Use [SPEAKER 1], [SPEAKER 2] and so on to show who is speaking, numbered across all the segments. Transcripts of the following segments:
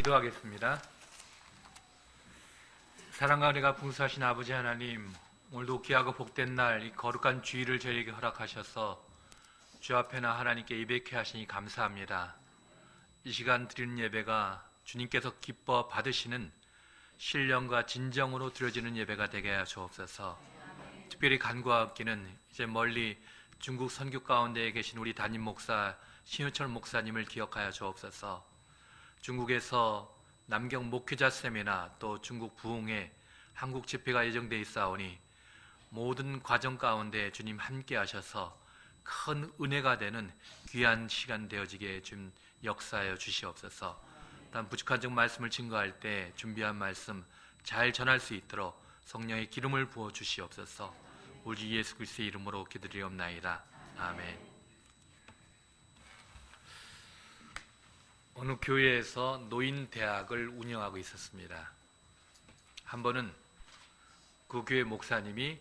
[SPEAKER 1] 기도하겠습니다. 사랑과 은혜가 풍성하신 아버지 하나님, 오늘도 귀하고 복된 날 이 거룩한 주일을 저희에게 허락하셔서 주 앞에나 하나님께 예배케 하시니 감사합니다. 이 시간 드리는 예배가 주님께서 기뻐 받으시는 신령과 진정으로 드려지는 예배가 되게 하여 주옵소서. 특별히 간구하옵기는 이제 멀리 중국 선교 가운데에 계신 우리 담임 목사 신효철 목사님을 기억하여 주옵소서. 중국에서 남경 목회자 세미나 또 중국 부흥회 한국 집회가 예정되어 있사오니 모든 과정 가운데 주님 함께 하셔서 큰 은혜가 되는 귀한 시간 되어지게 좀 역사하여 주시옵소서. 단 부족한 점 말씀을 증거할 때 준비한 말씀 잘 전할 수 있도록 성령의 기름을 부어 주시옵소서. 우리 주 예수 그리스도의 이름으로 기도드리옵나이다. 아멘. 어느 교회에서 노인대학을 운영하고 있었습니다. 한 번은 그 교회 목사님이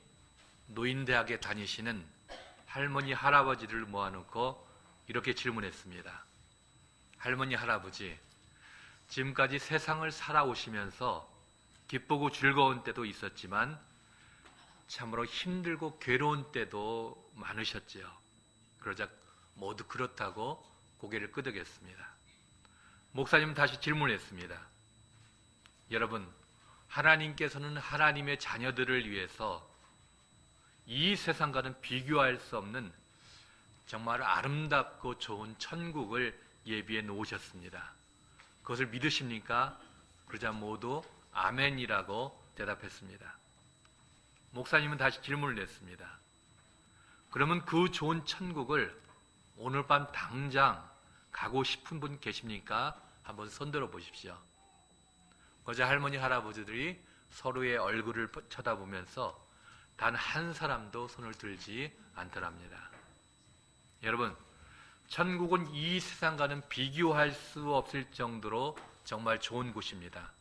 [SPEAKER 1] 노인대학에 다니시는 할머니 할아버지를 모아놓고 이렇게 질문했습니다. 할머니 할아버지, 지금까지 세상을 살아오시면서 기쁘고 즐거운 때도 있었지만 참으로 힘들고 괴로운 때도 많으셨지요. 그러자 모두 그렇다고 고개를 끄덕였습니다. 목사님은 다시 질문했습니다. 여러분, 하나님께서는 하나님의 자녀들을 위해서 이 세상과는 비교할 수 없는 정말 아름답고 좋은 천국을 예비해 놓으셨습니다. 그것을 믿으십니까? 그러자 모두 아멘이라고 대답했습니다. 목사님은 다시 질문을 했습니다. 그러면 그 좋은 천국을 오늘 밤 당장 가고 싶은 분 계십니까? 한번 손들어 보십시오. 어제 할머니 할아버지들이 서로의 얼굴을 쳐다보면서 단 한 사람도 손을 들지 않더랍니다. 여러분, 천국은 이 세상과는 비교할 수 없을 정도로 정말 좋은 곳입니다.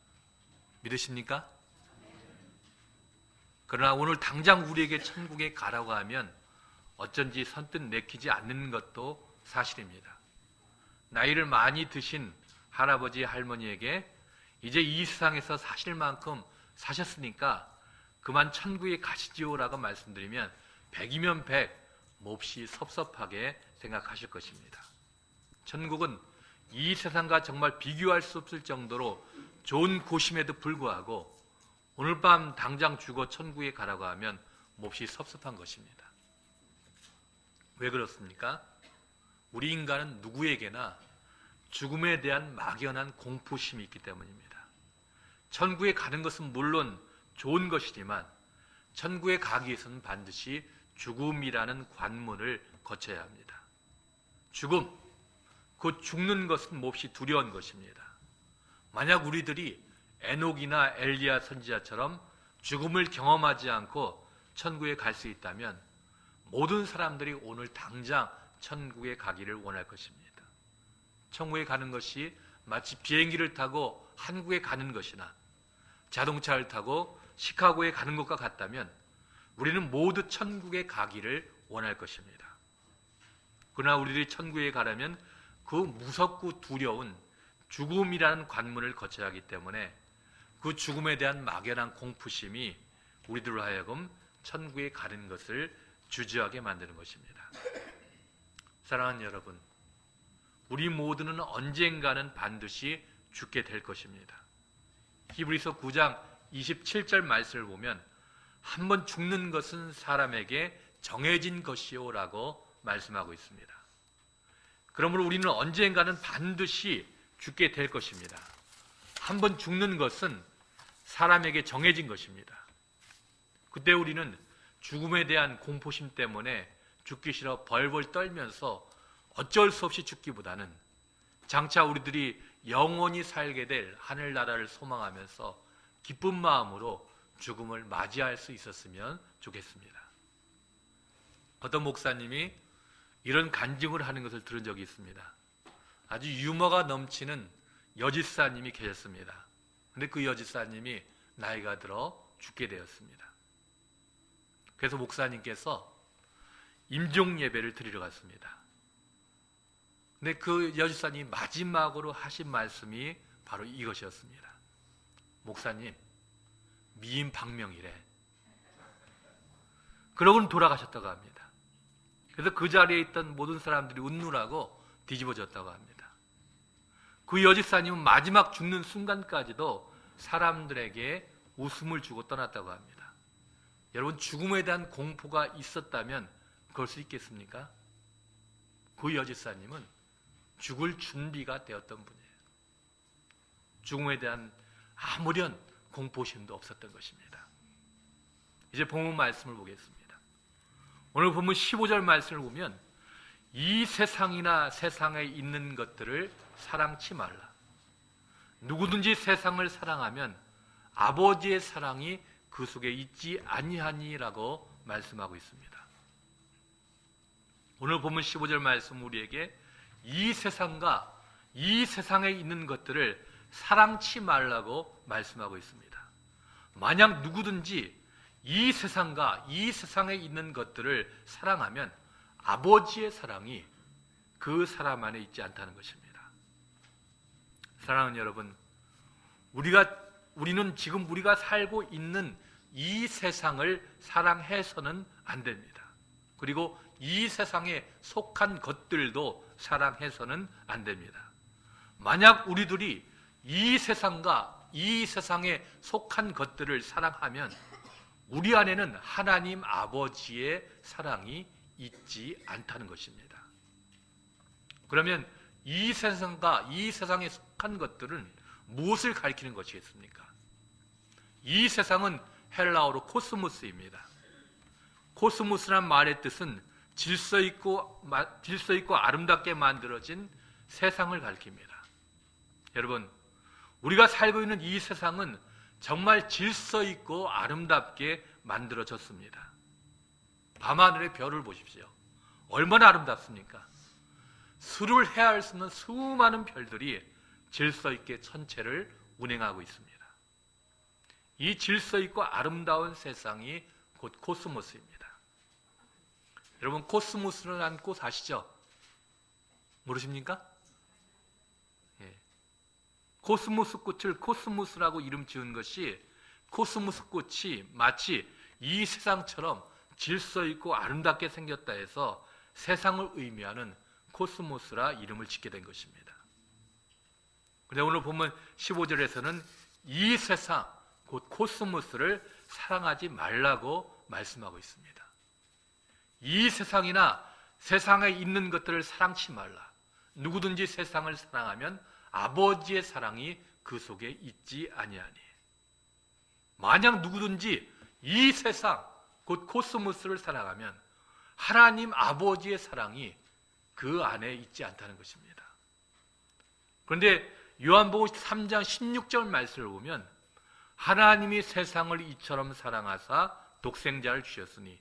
[SPEAKER 1] 믿으십니까? 그러나 오늘 당장 우리에게 천국에 가라고 하면 어쩐지 선뜻 내키지 않는 것도 사실입니다. 나이를 많이 드신 할아버지 할머니에게 이제 이 세상에서 사실 만큼 사셨으니까 그만 천국에 가시지요라고 말씀드리면 100이면 100 몹시 섭섭하게 생각하실 것입니다. 천국은 이 세상과 정말 비교할 수 없을 정도로 좋은 곳임에도 불구하고 오늘 밤 당장 죽어 천국에 가라고 하면 몹시 섭섭한 것입니다. 왜 그렇습니까? 우리 인간은 누구에게나 죽음에 대한 막연한 공포심이 있기 때문입니다. 천국에 가는 것은 물론 좋은 것이지만 천국에 가기 위해서는 반드시 죽음이라는 관문을 거쳐야 합니다. 죽음, 그 죽는 것은 몹시 두려운 것입니다. 만약 우리들이 에녹이나 엘리야 선지자처럼 죽음을 경험하지 않고 천국에 갈 수 있다면 모든 사람들이 오늘 당장 천국에 가기를 원할 것입니다. 천국에 가는 것이 마치 비행기를 타고 한국에 가는 것이나 자동차를 타고 시카고에 가는 것과 같다면 우리는 모두 천국에 가기를 원할 것입니다. 그러나 우리들이 천국에 가려면 그 무섭고 두려운 죽음이라는 관문을 거쳐야 하기 때문에 그 죽음에 대한 막연한 공포심이 우리들로 하여금 천국에 가는 것을 주저하게 만드는 것입니다. 사랑하는 여러분, 우리 모두는 언젠가는 반드시 죽게 될 것입니다. 히브리서 9장 27절 말씀을 보면 한 번 죽는 것은 사람에게 정해진 것이요 라고 말씀하고 있습니다. 그러므로 우리는 언젠가는 반드시 죽게 될 것입니다. 한 번 죽는 것은 사람에게 정해진 것입니다. 그때 우리는 죽음에 대한 공포심 때문에 죽기 싫어 벌벌 떨면서 어쩔 수 없이 죽기보다는 장차 우리들이 영원히 살게 될 하늘나라를 소망하면서 기쁜 마음으로 죽음을 맞이할 수 있었으면 좋겠습니다. 어떤 목사님이 이런 간증을 하는 것을 들은 적이 있습니다. 아주 유머가 넘치는 여집사님이 계셨습니다. 그런데 그 여집사님이 나이가 들어 죽게 되었습니다. 그래서 목사님께서 임종 예배를 드리러 갔습니다. 근데 그 여집사님이 마지막으로 하신 말씀이 바로 이것이었습니다. 목사님, 미인 박명이래. 그러고는 돌아가셨다고 합니다. 그래서 그 자리에 있던 모든 사람들이 웃느라고 뒤집어졌다고 합니다. 그 여집사님은 마지막 죽는 순간까지도 사람들에게 웃음을 주고 떠났다고 합니다. 여러분, 죽음에 대한 공포가 있었다면 그럴 수 있겠습니까? 그 여집사님은 죽을 준비가 되었던 분이에요. 죽음에 대한 아무런 공포심도 없었던 것입니다. 이제 본문 말씀을 보겠습니다. 오늘 본문 15절 말씀을 보면 이 세상이나 세상에 있는 것들을 사랑치 말라. 누구든지 세상을 사랑하면 아버지의 사랑이 그 속에 있지 아니하니라고 말씀하고 있습니다. 오늘 본문 15절 말씀 우리에게 이 세상과 이 세상에 있는 것들을 사랑치 말라고 말씀하고 있습니다. 만약 누구든지 이 세상과 이 세상에 있는 것들을 사랑하면 아버지의 사랑이 그 사람 안에 있지 않다는 것입니다. 사랑하는 여러분, 우리는 지금 우리가 살고 있는 이 세상을 사랑해서는 안 됩니다. 그리고 이 세상에 속한 것들도 사랑해서는 안 됩니다. 만약 우리들이 이 세상과 이 세상에 속한 것들을 사랑하면 우리 안에는 하나님 아버지의 사랑이 있지 않다는 것입니다. 그러면 이 세상과 이 세상에 속한 것들은 무엇을 가리키는 것이겠습니까? 이 세상은 헬라어로 코스모스입니다. 코스모스란 말의 뜻은 질서 있고 아름답게 만들어진 세상을 가리킵니다. 여러분, 우리가 살고 있는 이 세상은 정말 질서 있고 아름답게 만들어졌습니다. 밤하늘의 별을 보십시오. 얼마나 아름답습니까? 수를 헤아릴 수 없는 수많은 별들이 질서 있게 천체를 운행하고 있습니다. 이 질서 있고 아름다운 세상이 곧 코스모스입니다. 여러분, 코스모스라는 꽃 아시죠? 모르십니까? 예. 코스모스 꽃을 코스모스라고 이름 지은 것이 코스모스 꽃이 마치 이 세상처럼 질서 있고 아름답게 생겼다 해서 세상을 의미하는 코스모스라 이름을 짓게 된 것입니다. 그런데 오늘 보면 15절에서는 이 세상, 곧 코스모스를 사랑하지 말라고 말씀하고 있습니다. 이 세상이나 세상에 있는 것들을 사랑치 말라. 누구든지 세상을 사랑하면 아버지의 사랑이 그 속에 있지 아니하니. 만약 누구든지 이 세상, 곧 코스모스를 사랑하면 하나님 아버지의 사랑이 그 안에 있지 않다는 것입니다. 그런데 요한복음 3장 16절 말씀을 보면 하나님이 세상을 이처럼 사랑하사 독생자를 주셨으니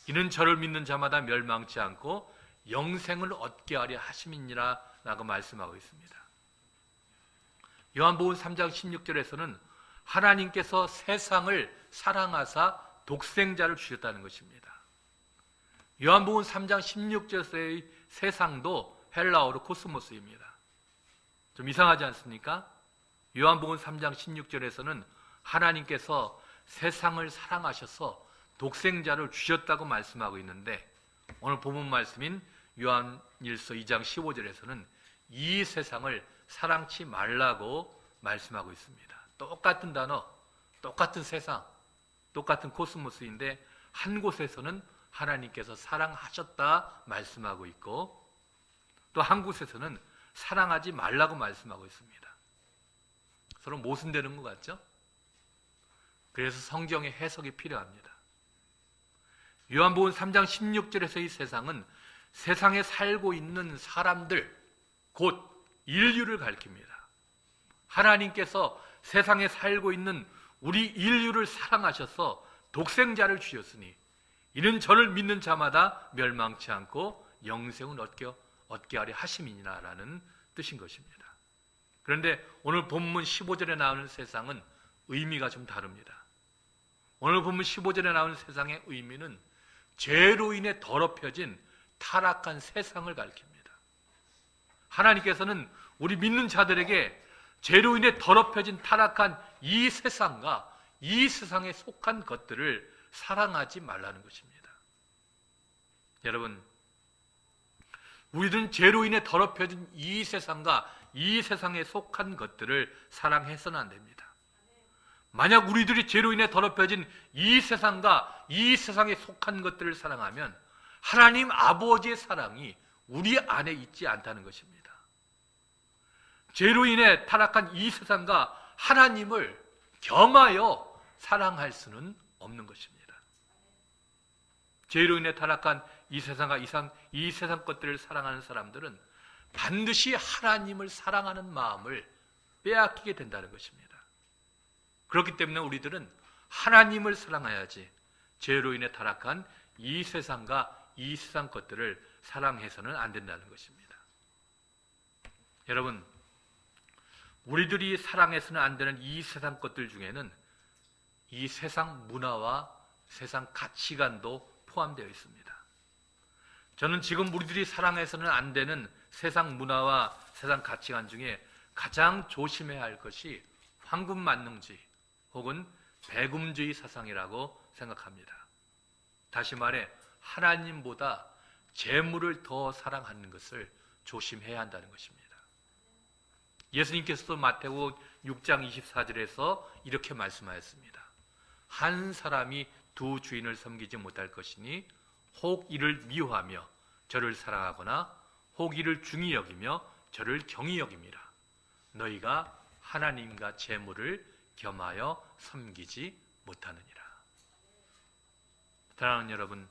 [SPEAKER 1] 이는 저를 믿는 자마다 멸망치 않고 영생을 얻게 하려 하심이니라 라고 말씀하고 있습니다. 요한복음 3장 16절에서는 하나님께서 세상을 사랑하사 독생자를 주셨다는 것입니다. 요한복음 3장 16절의 세상도 헬라어로 코스모스입니다. 좀 이상하지 않습니까? 요한복음 3장 16절에서는 하나님께서 세상을 사랑하셔서 독생자를 주셨다고 말씀하고 있는데 오늘 본문 말씀인 요한일서 2장 15절에서는 이 세상을 사랑치 말라고 말씀하고 있습니다. 똑같은 단어, 똑같은 세상, 똑같은 코스모스인데 한 곳에서는 하나님께서 사랑하셨다 말씀하고 있고 또 한 곳에서는 사랑하지 말라고 말씀하고 있습니다. 서로 모순되는 것 같죠? 그래서 성경의 해석이 필요합니다. 요한복음 3장 16절에서 이 세상은 세상에 살고 있는 사람들, 곧 인류를 가리킵니다. 하나님께서 세상에 살고 있는 우리 인류를 사랑하셔서 독생자를 주셨으니 이는 저를 믿는 자마다 멸망치 않고 영생을 얻게 하려 하심이니라라는 뜻인 것입니다. 그런데 오늘 본문 15절에 나오는 세상은 의미가 좀 다릅니다. 오늘 본문 15절에 나오는 세상의 의미는 죄로 인해 더럽혀진 타락한 세상을 가리킵니다. 하나님께서는 우리 믿는 자들에게 죄로 인해 더럽혀진 타락한 이 세상과 이 세상에 속한 것들을 사랑하지 말라는 것입니다. 여러분, 우리들은 죄로 인해 더럽혀진 이 세상과 이 세상에 속한 것들을 사랑해서는 안 됩니다. 만약 우리들이 죄로 인해 더럽혀진 이 세상과 이 세상에 속한 것들을 사랑하면 하나님 아버지의 사랑이 우리 안에 있지 않다는 것입니다. 죄로 인해 타락한 이 세상과 하나님을 겸하여 사랑할 수는 없는 것입니다. 죄로 인해 타락한 이 세상과 이 세상 것들을 사랑하는 사람들은 반드시 하나님을 사랑하는 마음을 빼앗기게 된다는 것입니다. 그렇기 때문에 우리들은 하나님을 사랑해야지 죄로 인해 타락한 이 세상과 이 세상 것들을 사랑해서는 안 된다는 것입니다. 여러분, 우리들이 사랑해서는 안 되는 이 세상 것들 중에는 이 세상 문화와 세상 가치관도 포함되어 있습니다. 저는 지금 우리들이 사랑해서는 안 되는 세상 문화와 세상 가치관 중에 가장 조심해야 할 것이 황금만능주의 혹은 배금주의 사상이라고 생각합니다. 다시 말해 하나님보다 재물을 더 사랑하는 것을 조심해야 한다는 것입니다. 예수님께서도 마태복음 6장 24절에서 이렇게 말씀하였습니다. 한 사람이 두 주인을 섬기지 못할 것이니 혹 이를 미워하며 저를 사랑하거나 혹 이를 중히 여기며 저를 경히 여김이라. 너희가 하나님과 재물을 겸하여 섬기지 못하느니라. 사랑하는 여러분,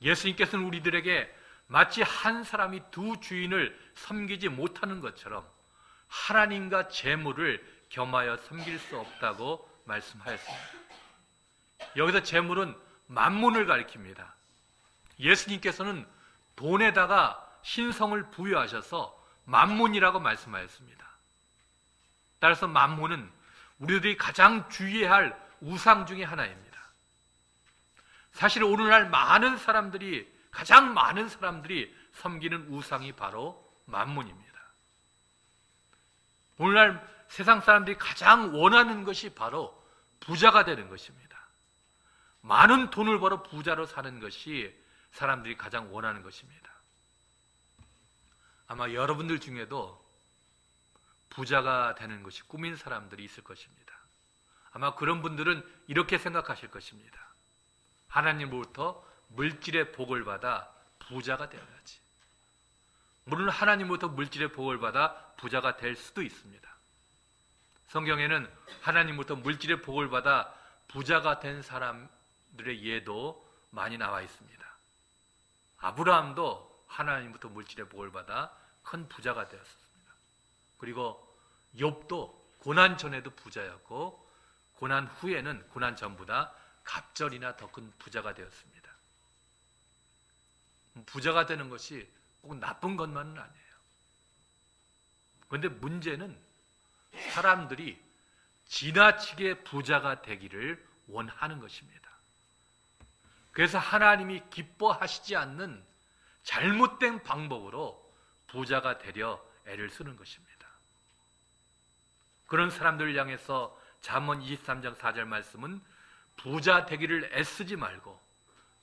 [SPEAKER 1] 예수님께서는 우리들에게 마치 한 사람이 두 주인을 섬기지 못하는 것처럼 하나님과 재물을 겸하여 섬길 수 없다고 말씀하였습니다. 여기서 재물은 만문을 가리킵니다. 예수님께서는 돈에다가 신성을 부여하셔서 만문이라고 말씀하였습니다. 따라서 만문은 우리들이 가장 주의해야 할 우상 중에 하나입니다. 사실 오늘날 가장 많은 사람들이 섬기는 우상이 바로 만문입니다. 오늘날 세상 사람들이 가장 원하는 것이 바로 부자가 되는 것입니다. 많은 돈을 벌어 부자로 사는 것이 사람들이 가장 원하는 것입니다. 아마 여러분들 중에도 부자가 되는 것이 꿈인 사람들이 있을 것입니다. 아마 그런 분들은 이렇게 생각하실 것입니다. 하나님으로부터 물질의 복을 받아 부자가 되어야지. 물론 하나님으로부터 물질의 복을 받아 부자가 될 수도 있습니다. 성경에는 하나님으로부터 물질의 복을 받아 부자가 된 사람들의 예도 많이 나와 있습니다. 아브라함도 하나님부터 물질의 복을 받아 큰 부자가 되었습니다. 그리고 욥도 고난 전에도 부자였고 고난 후에는 고난 전보다 갑절이나 더 큰 부자가 되었습니다. 부자가 되는 것이 꼭 나쁜 것만은 아니에요. 그런데 문제는 사람들이 지나치게 부자가 되기를 원하는 것입니다. 그래서 하나님이 기뻐하시지 않는 잘못된 방법으로 부자가 되려 애를 쓰는 것입니다. 그런 사람들을 향해서 잠언 23장 4절 말씀은 부자 되기를 애쓰지 말고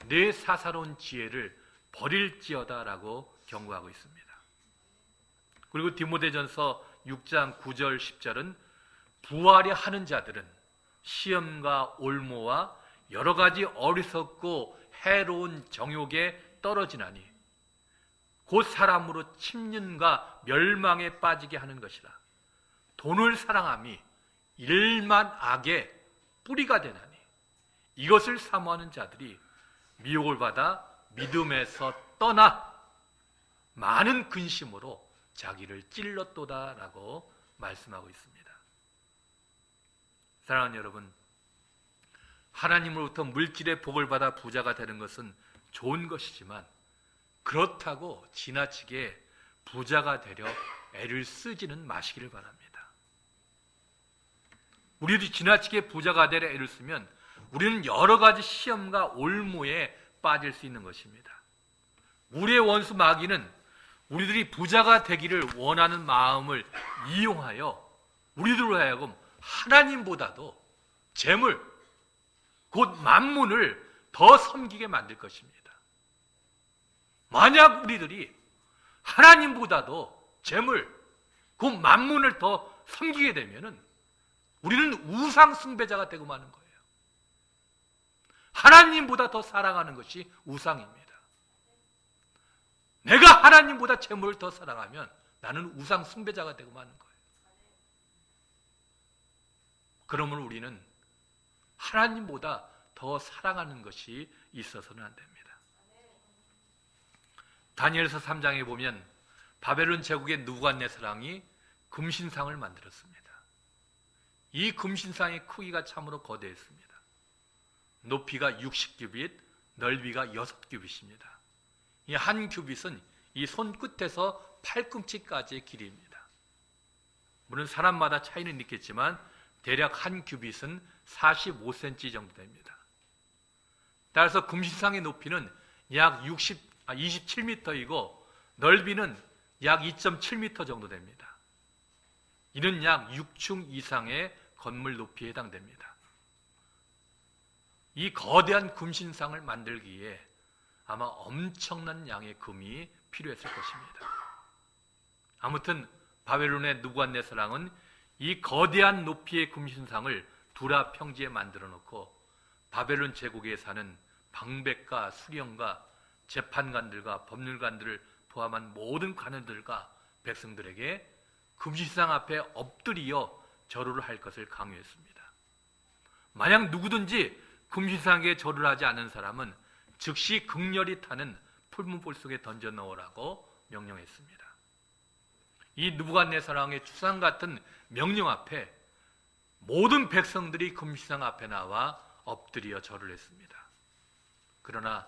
[SPEAKER 1] 내 사사로운 지혜를 버릴지어다 라고 경고하고 있습니다. 그리고 디모데전서 6장 9절 10절은 부하려 하는 자들은 시험과 올모와 여러 가지 어리석고 해로운 정욕에 떨어지나니 곧 사람으로 침륜과 멸망에 빠지게 하는 것이라. 돈을 사랑함이 일만 악의 뿌리가 되나니 이것을 사모하는 자들이 미혹을 받아 믿음에서 떠나 많은 근심으로 자기를 찔렀도다라고 말씀하고 있습니다. 사랑하는 여러분, 하나님으로부터 물질의 복을 받아 부자가 되는 것은 좋은 것이지만 그렇다고 지나치게 부자가 되려 애를 쓰지는 마시기를 바랍니다. 우리도 지나치게 부자가 되려 애를 쓰면 우리는 여러 가지 시험과 올무에 빠질 수 있는 것입니다. 우리의 원수 마귀는 우리들이 부자가 되기를 원하는 마음을 이용하여 우리들로 하여금 하나님보다도 재물, 곧 만문을 더 섬기게 만들 것입니다. 만약 우리들이 하나님보다도 재물, 곧 만문을 더 섬기게 되면은 우리는 우상 숭배자가 되고 마는 거예요. 하나님보다 더 사랑하는 것이 우상입니다. 내가 하나님보다 재물을 더 사랑하면 나는 우상 숭배자가 되고 마는 거예요. 그러면 우리는 하나님보다 더 사랑하는 것이 있어서는 안 됩니다. 다니엘서 3장에 보면 바벨론 제국의 느부갓네살왕이 금신상을 만들었습니다. 이 금신상의 크기가 참으로 거대했습니다. 높이가 60규빗, 넓이가 6규빗입니다. 이 한 규빗은 이 손끝에서 팔꿈치까지의 길이입니다. 물론 사람마다 차이는 있겠지만 대략 한 규빗은 45cm 정도 됩니다. 따라서 금신상의 높이는 약 27m이고 넓이는 약 2.7m 정도 됩니다. 이는 약 6층 이상의 건물 높이에 해당됩니다. 이 거대한 금신상을 만들기에 아마 엄청난 양의 금이 필요했을 것입니다. 아무튼 바벨론의 느부갓네살왕은 이 거대한 높이의 금신상을 두라 평지에 만들어 놓고 바벨론 제국에 사는 방백과 수령과 재판관들과 법률관들을 포함한 모든 관원들과 백성들에게 금신상 앞에 엎드려 절을 할 것을 강요했습니다. 만약 누구든지 금신상에 절을 하지 않은 사람은 즉시 극렬히 타는 풀문불 속에 던져 넣으라고 명령했습니다. 이 느부갓네살왕의 추상 같은 명령 앞에 모든 백성들이 금신상 앞에 나와 엎드려 절을 했습니다. 그러나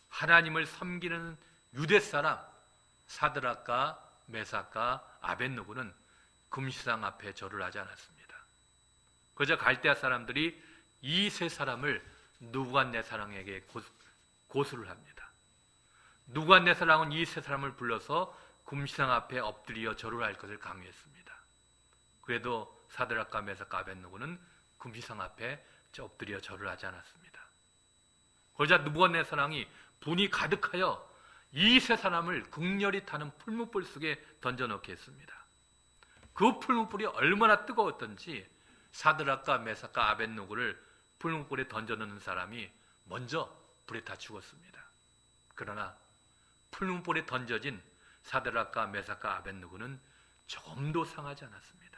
[SPEAKER 1] 하나님을 섬기는 유대 사람 사드락과 메삭과 아벳느고는 금신상 앞에 절을 하지 않았습니다. 그저 갈대아 사람들이 이 세 사람을 느부갓네살왕에게 고수를 합니다. 느부갓네살왕은 이 세 사람을 불러서 금신상 앞에 엎드려 절을 할 것을 강요했습니다. 그래도 사드락과 메삭과 아벳느고는 금신상 앞에 엎드려 절을 하지 않았습니다. 그러자 느부갓네살왕이 분이 가득하여 이 세 사람을 극렬히 타는 풀무불 속에 던져넣게 했습니다. 그 풀무불이 얼마나 뜨거웠던지 사드락과 메삭과 아벳느고를 풀무불에 던져넣는 사람이 먼저 불에 타 죽었습니다. 그러나 풀무불에 던져진 사드락과 메삭과 아벳느고는 조금도 상하지 않았습니다.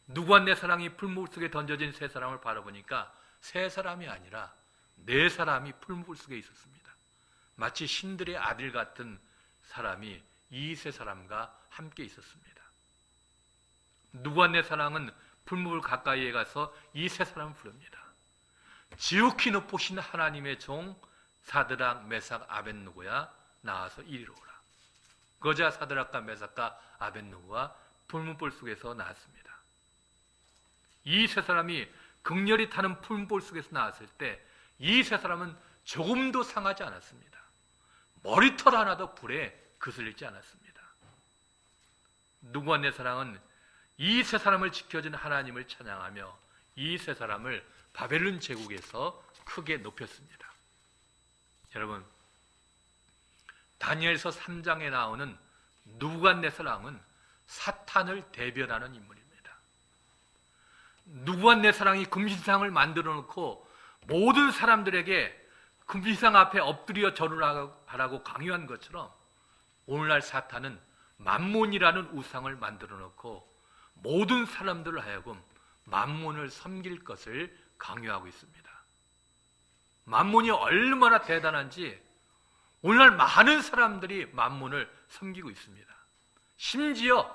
[SPEAKER 1] 느부갓네살왕이 풀무불 속에 던져진 세 사람을 바라보니까 세 사람이 아니라 네 사람이 풀무불 속에 있었습니다. 마치 신들의 아들 같은 사람이 이 세 사람과 함께 있었습니다. 느부갓네살왕은 풀무불 가까이에 가서 이 세 사람을 부릅니다. 지극히 높으신 하나님의 종 사드락, 메삭, 아벳느고야 나와서 이리로 오라. 그러자 사드락과 메삭과 아벳느고가 풀무불 속에서 나왔습니다. 이 세 사람이 극렬히 타는 풀무불 속에서 나왔을 때 이 세 사람은 조금도 상하지 않았습니다. 머리털 하나도 불에 그슬리지 않았습니다. 느부갓네살왕은 이 세 사람을 지켜준 하나님을 찬양하며 이 세 사람을 바벨론 제국에서 크게 높였습니다. 여러분, 다니엘서 3장에 나오는 느부갓네살왕은 사탄을 대변하는 인물입니다. 느부갓네살왕이 금신상을 만들어 놓고 모든 사람들에게 금신상 앞에 엎드려 절을 하라고 강요한 것처럼 오늘날 사탄은 만몬이라는 우상을 만들어 놓고 모든 사람들을 하여금 만몬을 섬길 것을 강요하고 있습니다. 만몬이 얼마나 대단한지 오늘날 많은 사람들이 만몬을 섬기고 있습니다. 심지어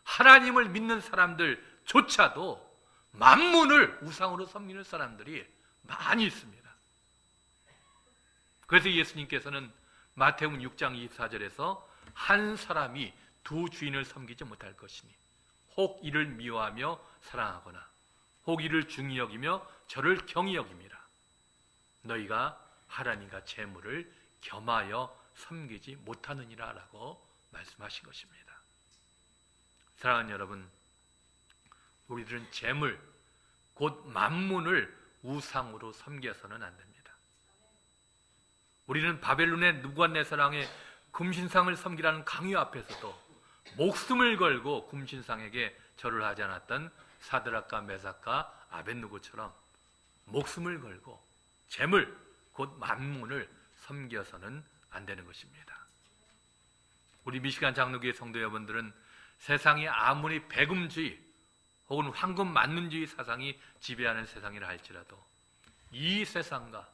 [SPEAKER 1] 하나님을 믿는 사람들조차도 만몬을 우상으로 섬기는 사람들이 많이 있습니다. 그래서 예수님께서는 마태복음 6장 24절에서 한 사람이 두 주인을 섬기지 못할 것이니 혹 이를 미워하며 사랑하거나 혹 이를 중히 여기며 저를 경히 여김이라. 너희가 하나님과 재물을 겸하여 섬기지 못하느니라 라고 말씀하신 것입니다. 사랑하는 여러분, 우리들은 재물, 곧 만문을 우상으로 섬겨서는 안 됩니다. 우리는 바벨론의 느부갓네살왕의 금신상을 섬기라는 강요 앞에서도 목숨을 걸고 금신상에게 절을 하지 않았던 사드락과 메삭과 아벳느고처럼 목숨을 걸고 재물, 곧 만문을 섬겨서는 안 되는 것입니다. 우리 미시간 장로교회 성도 여러분들은 세상이 아무리 배금주의 혹은 황금 만능주의 사상이 지배하는 세상이라 할지라도 이 세상과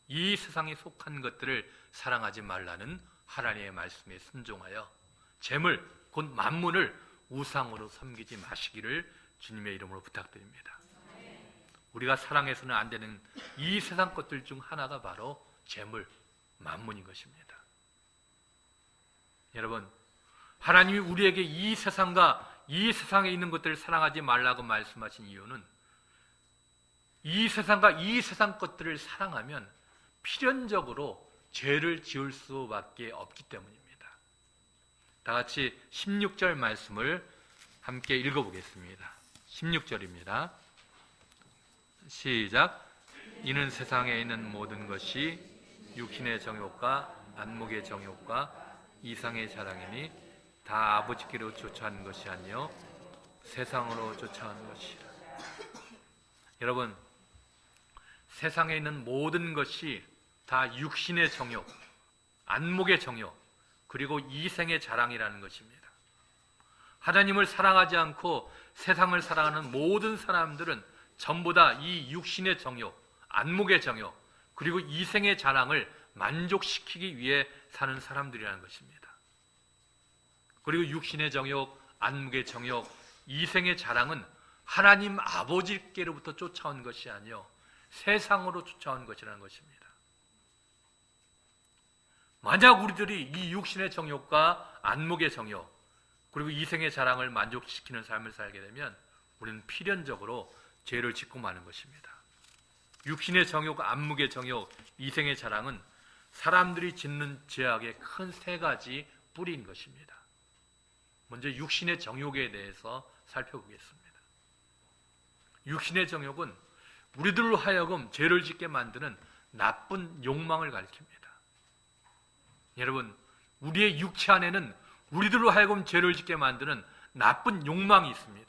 [SPEAKER 1] 이 세상에 속한 것들을 사랑하지 말라는 하나님의 말씀에 순종하여 재물, 곧 만문을 우상으로 섬기지 마시기를 주님의 이름으로 부탁드립니다. 우리가 사랑해서는 안 되는 이 세상 것들 중 하나가 바로 재물, 만문인 것입니다. 여러분, 하나님이 우리에게 이 세상과 이 세상에 있는 것들을 사랑하지 말라고 말씀하신 이유는 이 세상과 이 세상 것들을 사랑하면 필연적으로 죄를 지을 수밖에 없기 때문입니다. 다 같이 16절 말씀을 함께 읽어보겠습니다. 16절입니다. 시작. 이는 세상에 있는 모든 것이 육신의 정욕과 안목의 정욕과 이상의 자랑이니 다 아버지께로 쫓아온 것이 아니요 세상으로 쫓아온 것이라. 여러분, 세상에 있는 모든 것이 다 육신의 정욕, 안목의 정욕, 그리고 이생의 자랑이라는 것입니다. 하나님을 사랑하지 않고 세상을 사랑하는 모든 사람들은 전부 다 이 육신의 정욕, 안목의 정욕, 그리고 이생의 자랑을 만족시키기 위해 사는 사람들이라는 것입니다. 그리고 육신의 정욕, 안목의 정욕, 이생의 자랑은 하나님 아버지께로부터 쫓아온 것이 아니요 세상으로 쫓아온 것이라는 것입니다. 만약 우리들이 이 육신의 정욕과 안목의 정욕, 그리고 이생의 자랑을 만족시키는 삶을 살게 되면 우리는 필연적으로 죄를 짓고 마는 것입니다. 육신의 정욕, 안목의 정욕, 이생의 자랑은 사람들이 짓는 죄악의 큰 세 가지 뿌리인 것입니다. 먼저 육신의 정욕에 대해서 살펴보겠습니다. 육신의 정욕은 우리들로 하여금 죄를 짓게 만드는 나쁜 욕망을 가리킵니다. 여러분, 우리의 육체 안에는 우리들로 하여금 죄를 짓게 만드는 나쁜 욕망이 있습니다.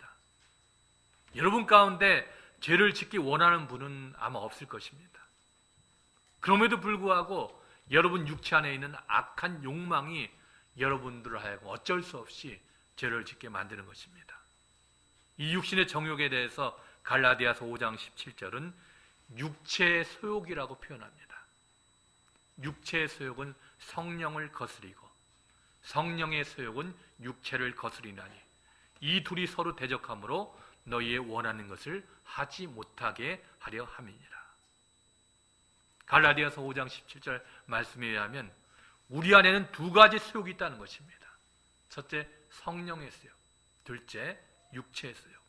[SPEAKER 1] 여러분 가운데 죄를 짓기 원하는 분은 아마 없을 것입니다. 그럼에도 불구하고 여러분 육체 안에 있는 악한 욕망이 여러분들을 하여금 어쩔 수 없이 죄를 짓게 만드는 것입니다. 이 육신의 정욕에 대해서 갈라디아서 5장 17절은 육체의 소욕이라고 표현합니다. 육체의 소욕은 성령을 거스리고 성령의 소욕은 육체를 거스리나니 이 둘이 서로 대적하므로 너희의 원하는 것을 하지 못하게 하려 함이니라. 갈라디아서 5장 17절 말씀에 의하면 우리 안에는 두 가지 소욕이 있다는 것입니다. 첫째, 성령의 소욕, 둘째, 육체의 소욕.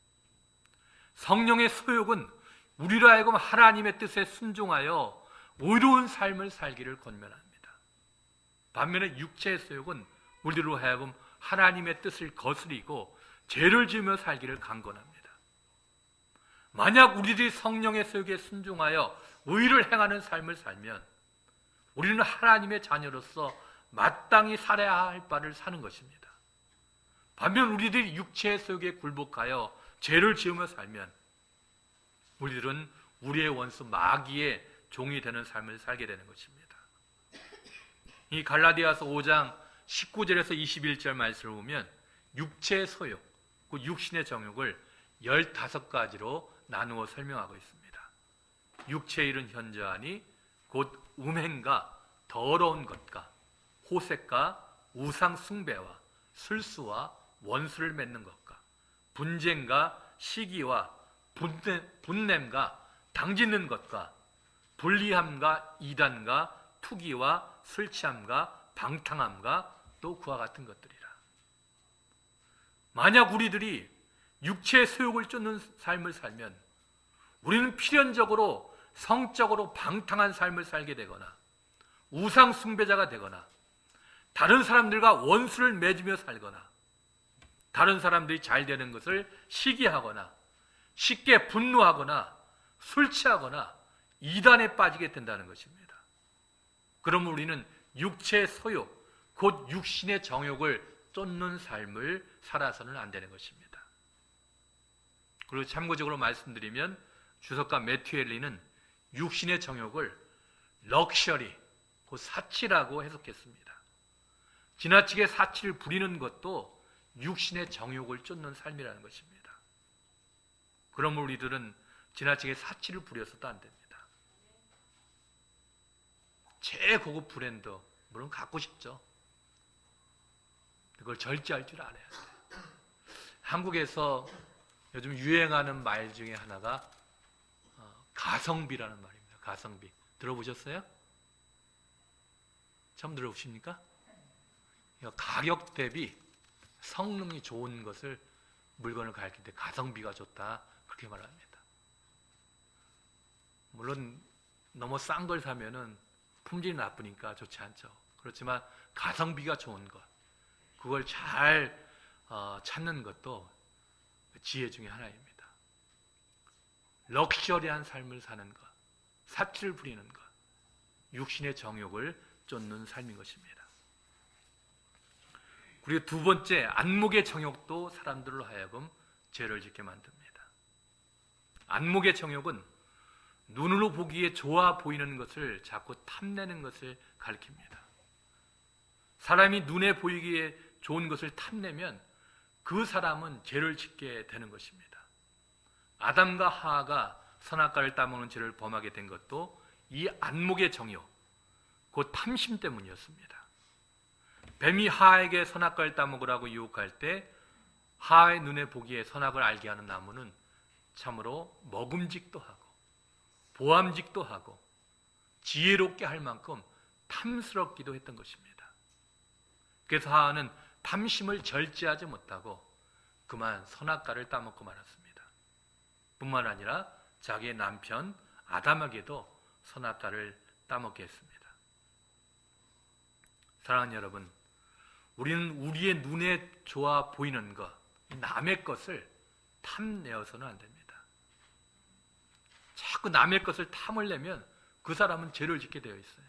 [SPEAKER 1] 성령의 소욕은 우리로 하여금 하나님의 뜻에 순종하여 의로운 삶을 살기를 권면합니다. 반면에 육체의 소욕은 우리로 하여금 하나님의 뜻을 거스리고 죄를 지으며 살기를 강권합니다. 만약 우리들이 성령의 소욕에 순종하여 의를 행하는 삶을 살면 우리는 하나님의 자녀로서 마땅히 살아야 할 바를 사는 것입니다. 반면 우리들이 육체의 소욕에 굴복하여 죄를 지으며 살면 우리들은 우리의 원수 마귀의 종이 되는 삶을 살게 되는 것입니다. 이 갈라디아서 5장 19절에서 21절 말씀을 보면 육체의 소욕, 그 육신의 정욕을 15가지로 나누어 설명하고 있습니다. 육체의 일은 현저하니 곧 음행과 더러운 것과 호색과 우상 숭배와 술수와 원수를 맺는 것과 분쟁과 시기와 분냄과 당짓는 것과 불리함과 이단과 투기와 술 취함과 방탕함과 또 그와 같은 것들이라. 만약 우리들이 육체의 소욕을 쫓는 삶을 살면 우리는 필연적으로 성적으로 방탕한 삶을 살게 되거나 우상 숭배자가 되거나 다른 사람들과 원수를 맺으며 살거나 다른 사람들이 잘 되는 것을 시기하거나 쉽게 분노하거나 술 취하거나 이단에 빠지게 된다는 것입니다. 그러면 우리는 육체의 소욕, 곧 육신의 정욕을 쫓는 삶을 살아서는 안 되는 것입니다. 그리고 참고적으로 말씀드리면 주석가 매튜 헨리는 육신의 정욕을 럭셔리, 곧 사치라고 해석했습니다. 지나치게 사치를 부리는 것도 육신의 정욕을 쫓는 삶이라는 것입니다. 그러면 우리들은 지나치게 사치를 부려서도 안 됩니다. 최고급 브랜드, 물론 갖고 싶죠. 그걸 절제할 줄 알아야 돼요. 한국에서 요즘 유행하는 말 중에 하나가 가성비라는 말입니다. 가성비. 들어보셨어요? 처음 들어보십니까? 가격 대비 성능이 좋은 것을 물건을 가리킬 때 가성비가 좋다 그렇게 말합니다. 물론 너무 싼 걸 사면은 품질이 나쁘니까 좋지 않죠. 그렇지만 가성비가 좋은 것, 그걸 잘 찾는 것도 지혜 중에 하나입니다. 럭셔리한 삶을 사는 것, 사치를 부리는 것, 육신의 정욕을 쫓는 삶인 것입니다. 그리고 두 번째, 안목의 정욕도 사람들로 하여금 죄를 짓게 만듭니다. 안목의 정욕은 눈으로 보기에 좋아 보이는 것을 자꾸 탐내는 것을 가리킵니다. 사람이 눈에 보이기에 좋은 것을 탐내면 그 사람은 죄를 짓게 되는 것입니다. 아담과 하와가 선악과를 따먹는 죄를 범하게 된 것도 이 안목의 정욕, 곧 탐심 때문이었습니다. 뱀이 하와에게 선악과를 따먹으라고 유혹할 때 하와의 눈에 보기에 선악을 알게 하는 나무는 참으로 먹음직도 하고 보암직도 하고 지혜롭게 할 만큼 탐스럽기도 했던 것입니다. 그래서 하와는 탐심을 절제하지 못하고 그만 선악과를 따먹고 말았습니다. 뿐만 아니라 자기의 남편 아담에게도 선악과를 따먹게 했습니다. 사랑하는 여러분, 우리는 우리의 눈에 좋아 보이는 것, 남의 것을 탐내어서는 안 됩니다. 자꾸 남의 것을 탐을 내면 그 사람은 죄를 짓게 되어 있어요.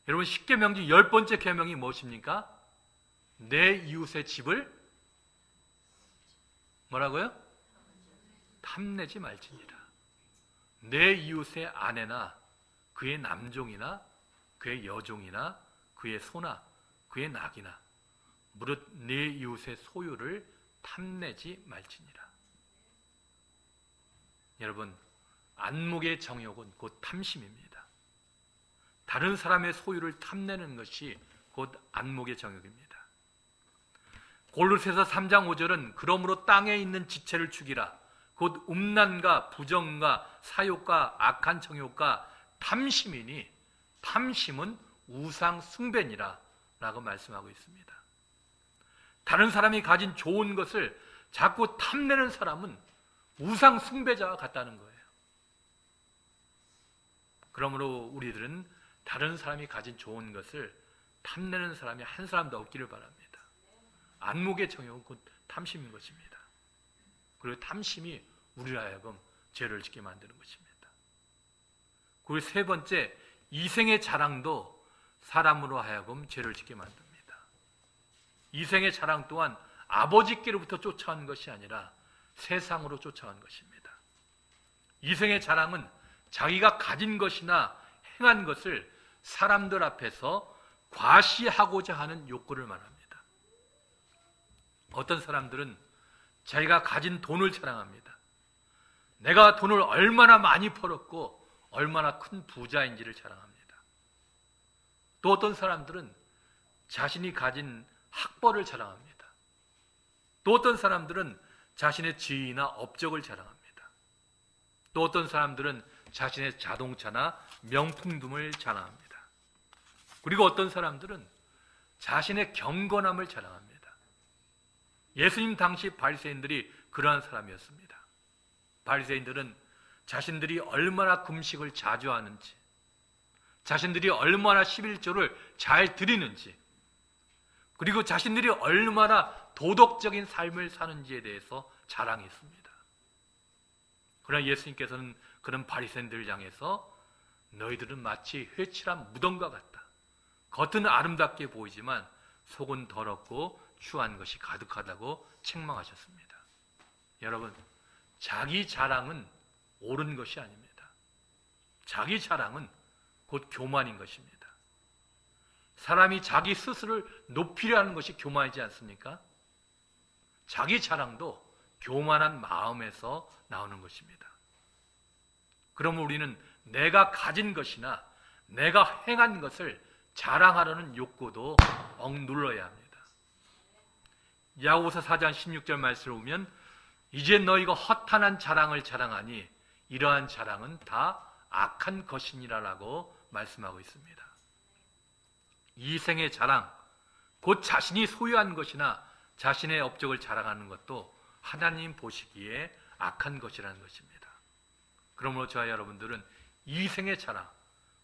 [SPEAKER 1] 여러분, 10계명 중 10번째 계명이 무엇입니까? 내 이웃의 집을 뭐라고요? 탐내지 말지니라. 내 이웃의 아내나 그의 남종이나 그의 여종이나 그의 소나 그의 낙이나 무릇 내 이웃의 소유를 탐내지 말지니라. 여러분, 안목의 정욕은 곧 탐심입니다. 다른 사람의 소유를 탐내는 것이 곧 안목의 정욕입니다. 골로새서 3장 5절은 그러므로 땅에 있는 지체를 죽이라. 곧 음란과 부정과 사욕과 악한 정욕과 탐심이니 탐심은 우상 숭배니라 라고 말씀하고 있습니다. 다른 사람이 가진 좋은 것을 자꾸 탐내는 사람은 우상 숭배자와 같다는 거예요. 그러므로 우리들은 다른 사람이 가진 좋은 것을 탐내는 사람이 한 사람도 없기를 바랍니다. 안목의 정욕은 곧 탐심인 것입니다. 그리고 탐심이 우리로 하여금 죄를 짓게 만드는 것입니다. 그리고 세 번째, 이생의 자랑도 사람으로 하여금 죄를 짓게 만듭니다. 이생의 자랑 또한 아버지께로부터 쫓아온 것이 아니라 세상으로 쫓아온 것입니다. 이생의 자랑은 자기가 가진 것이나 행한 것을 사람들 앞에서 과시하고자 하는 욕구를 말합니다. 어떤 사람들은 자기가 가진 돈을 자랑합니다. 내가 돈을 얼마나 많이 벌었고 얼마나 큰 부자인지를 자랑합니다. 또 어떤 사람들은 자신이 가진 학벌을 자랑합니다. 또 어떤 사람들은 자신의 지위나 업적을 자랑합니다. 또 어떤 사람들은 자신의 자동차나 명품품을 자랑합니다. 그리고 어떤 사람들은 자신의 경건함을 자랑합니다. 예수님 당시 바리새인들이 그러한 사람이었습니다. 바리새인들은 자신들이 얼마나 금식을 자주 하는지, 자신들이 얼마나 11조를 잘 드리는지, 그리고 자신들이 얼마나 도덕적인 삶을 사는지에 대해서 자랑했습니다. 그러나 예수님께서는 그런 바리새인들을 향해서 너희들은 마치 회칠한 무덤과 같다. 겉은 아름답게 보이지만 속은 더럽고 추한 것이 가득하다고 책망하셨습니다. 여러분, 자기 자랑은 옳은 것이 아닙니다. 자기 자랑은 곧 교만인 것입니다. 사람이 자기 스스로를 높이려 하는 것이 교만이지 않습니까? 자기 자랑도 교만한 마음에서 나오는 것입니다. 그러면 우리는 내가 가진 것이나 내가 행한 것을 자랑하려는 욕구도 억눌러야 합니다. 야고보서 4장 16절 말씀을 보면 이제 너희가 허탄한 자랑을 자랑하니 이러한 자랑은 다 악한 것이니라라고 말씀하고 있습니다. 이생의 자랑, 곧 자신이 소유한 것이나 자신의 업적을 자랑하는 것도 하나님 보시기에 악한 것이라는 것입니다. 그러므로 저와 여러분들은 이생의 자랑,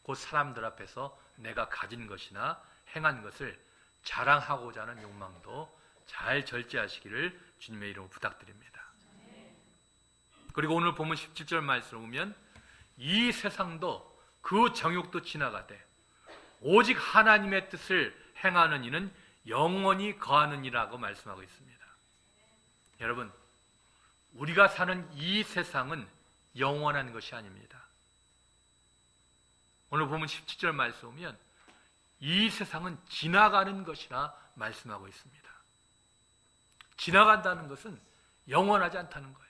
[SPEAKER 1] 곧 사람들 앞에서 내가 가진 것이나 행한 것을 자랑하고자 하는 욕망도 잘 절제하시기를 주님의 이름으로 부탁드립니다. 그리고 오늘 보면 17절 말씀을 보면 이 세상도 그 정욕도 지나가되 오직 하나님의 뜻을 행하는 이는 영원히 거하는 이라고 말씀하고 있습니다. 여러분, 우리가 사는 이 세상은 영원한 것이 아닙니다. 오늘 보면 17절 말씀 보면 이 세상은 지나가는 것이라 말씀하고 있습니다. 지나간다는 것은 영원하지 않다는 거예요.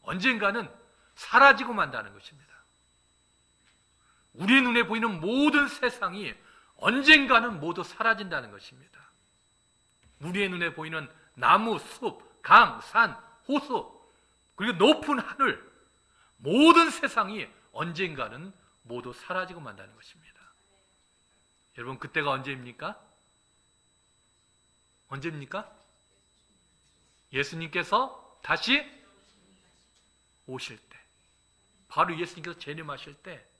[SPEAKER 1] 언젠가는 사라지고 만다는 것입니다. 우리 눈에 보이는 모든 세상이 언젠가는 모두 사라진다는 것입니다. 우리의 눈에 보이는 나무, 숲, 강, 산, 호수, 그리고 높은 하늘, 모든 세상이 언젠가는 모두 사라지고 만다는 것입니다. 여러분, 그때가 언제입니까? 언제입니까? 예수님께서 다시 오실 때, 바로 예수님께서 재림하실 때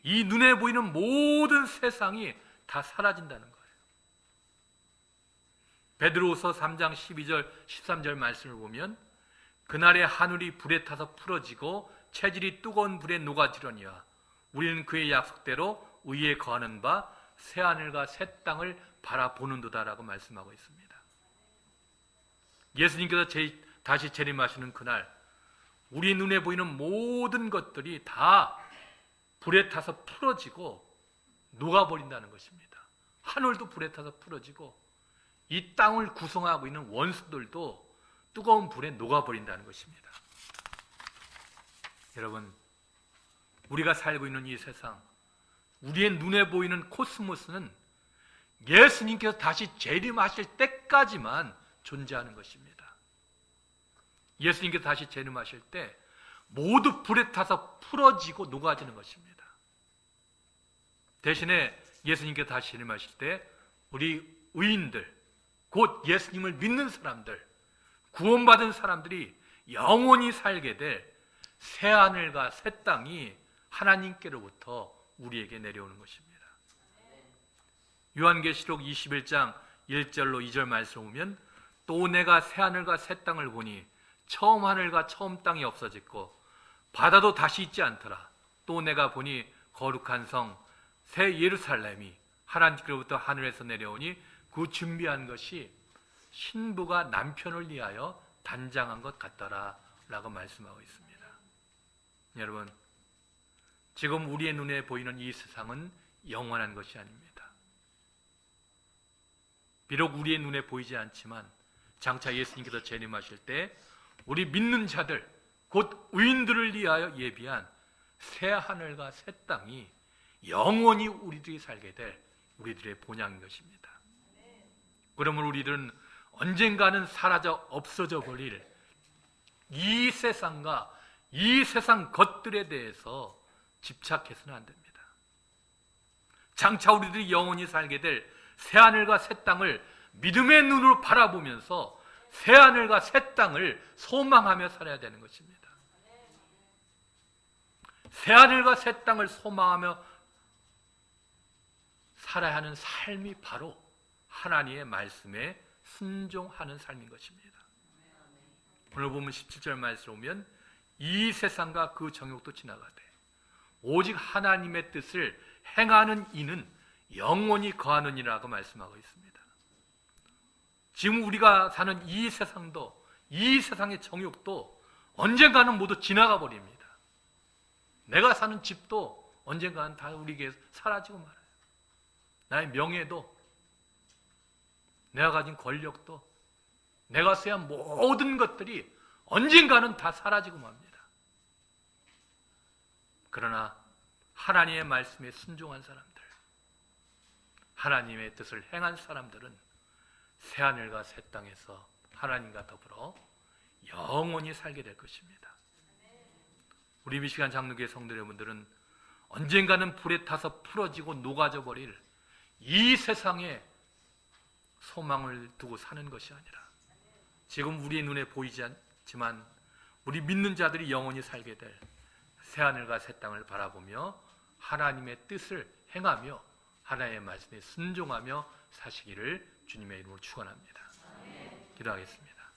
[SPEAKER 1] 이 눈에 보이는 모든 세상이 다 사라진다는 거예요. 베드로후서 3장 12절 13절 말씀을 보면 그날에 하늘이 불에 타서 풀어지고 체질이 뜨거운 불에 녹아지려니와 우리는 그의 약속대로 위에 거하는 바 새하늘과 새 땅을 바라보는도다라고 말씀하고 있습니다. 예수님께서 다시 재림하시는 그날 우리 눈에 보이는 모든 것들이 다 불에 타서 풀어지고 녹아버린다는 것입니다. 하늘도 불에 타서 풀어지고 이 땅을 구성하고 있는 원수들도 뜨거운 불에 녹아버린다는 것입니다. 여러분, 우리가 살고 있는 이 세상, 우리의 눈에 보이는 코스모스는 예수님께서 다시 재림하실 때까지만 존재하는 것입니다. 예수님께서 다시 재림하실 때 모두 불에 타서 풀어지고 녹아지는 것입니다. 대신에 예수님께서 다시 재림하실 때 우리 의인들, 곧 예수님을 믿는 사람들, 구원받은 사람들이 영원히 살게 될 새하늘과 새 땅이 하나님께로부터 우리에게 내려오는 것입니다. 요한계시록 21장 1절로 2절 말씀을 보면 또 내가 새하늘과 새 땅을 보니 처음 하늘과 처음 땅이 없어졌고 바다도 다시 있지 않더라. 또 내가 보니 거룩한 성 새 예루살렘이 하나님께로부터 하늘에서 내려오니 그 준비한 것이 신부가 남편을 위하여 단장한 것 같더라 라고 말씀하고 있습니다. 여러분, 지금 우리의 눈에 보이는 이 세상은 영원한 것이 아닙니다. 비록 우리의 눈에 보이지 않지만 장차 예수님께서 재림하실 때 우리 믿는 자들, 곧 의인들을 위하여 예비한 새 하늘과 새 땅이 영원히 우리들이 살게 될 우리들의 본향인 것입니다. 그러면 우리들은 언젠가는 사라져 없어져 버릴 이 세상과 이 세상 것들에 대해서 집착해서는 안 됩니다. 장차 우리들이 영원히 살게 될 새하늘과 새 땅을 믿음의 눈으로 바라보면서 새하늘과 새 땅을 소망하며 살아야 되는 것입니다. 새하늘과 새 땅을 소망하며 살아야 하는 삶이 바로 하나님의 말씀에 순종하는 삶인 것입니다. 오늘 보면 17절 말씀을 보면 이 세상과 그 정욕도 지나가되 오직 하나님의 뜻을 행하는 이는 영원히 거하느니라고 말씀하고 있습니다. 지금 우리가 사는 이 세상도, 이 세상의 정욕도 언젠가는 모두 지나가 버립니다. 내가 사는 집도 언젠가는 다 우리에게 사라지고 말아요. 나의 명예도, 내가 가진 권력도, 내가 써야 한 모든 것들이 언젠가는 다 사라지고 맙니다. 그러나 하나님의 말씀에 순종한 사람들, 하나님의 뜻을 행한 사람들은 새하늘과 새 땅에서 하나님과 더불어 영원히 살게 될 것입니다. 우리 미시간 장로교회 성도 여러분들은 언젠가는 불에 타서 풀어지고 녹아져 버릴 이 세상에 소망을 두고 사는 것이 아니라 지금 우리의 눈에 보이지 않지만 우리 믿는 자들이 영원히 살게 될 새하늘과 새 땅을 바라보며 하나님의 뜻을 행하며 하나님의 말씀에 순종하며 사시기를 주님의 이름으로 축원합니다. 기도하겠습니다.